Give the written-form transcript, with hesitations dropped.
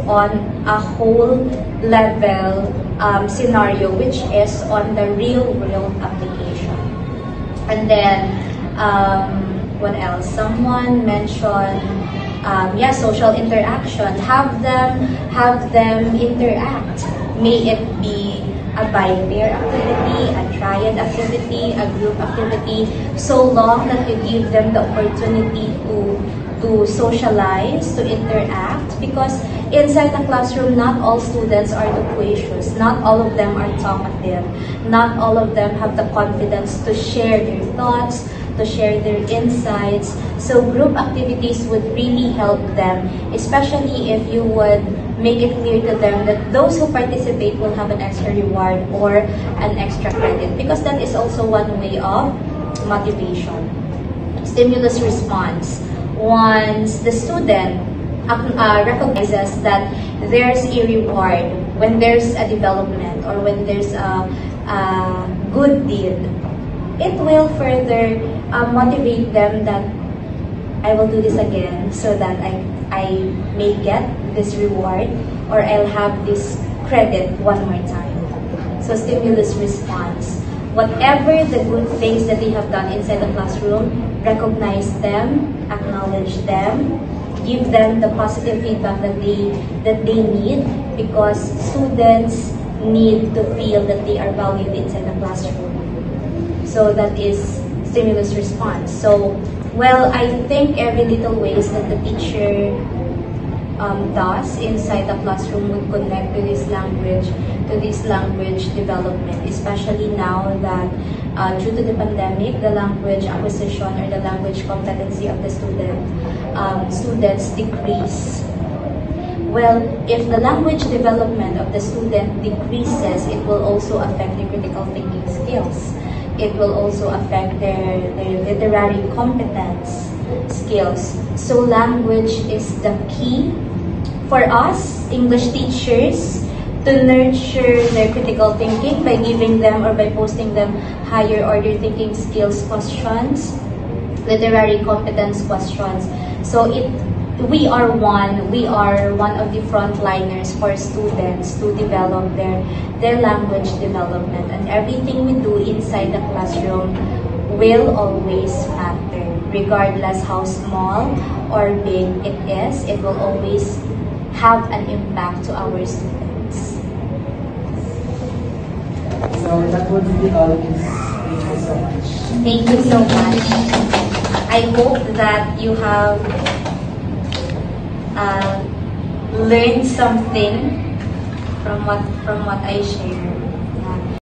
on a whole level scenario, which is on the real world application. And then what else? Someone mentioned social interaction. Have them interact. May it be a by-pair activity, a triad activity, a group activity, so long that you give them the opportunity to socialize, to interact, because inside the classroom, not all students are loquacious, not all of them are talkative, not all of them have the confidence to share their thoughts, to share their insights. So group activities would really help them, especially if you would make it clear to them that those who participate will have an extra reward or an extra credit, because that is also one way of motivation. Stimulus response. Once the student recognizes that there's a reward when there's a development or when there's a good deed, it will further motivate them that I will do this again so that I may get this reward, or I'll have this credit one more time. So stimulus response. Whatever the good things that they have done inside the classroom, recognize them, acknowledge them, give them the positive feedback that they need, because students need to feel that they are valued inside the classroom. So that is stimulus response. So, well, I think every little ways that the teacher does inside the classroom would connect to this language development, especially now that due to the pandemic, the language acquisition or the language competency of the students decrease. Well, if the language development of the student decreases, it will also affect their critical thinking skills. It will also affect their literary competence skills. So language is the key for us, English teachers, to nurture their critical thinking by giving them or by posting them higher order thinking skills questions, literary competence questions. So we are one of the frontliners for students to develop their language development, and everything we do inside the classroom will always matter, regardless how small or big it is. It will always have an impact to our students. So that would be all. Thank you so much. Thank you so much. I hope that you have learned something from what I shared.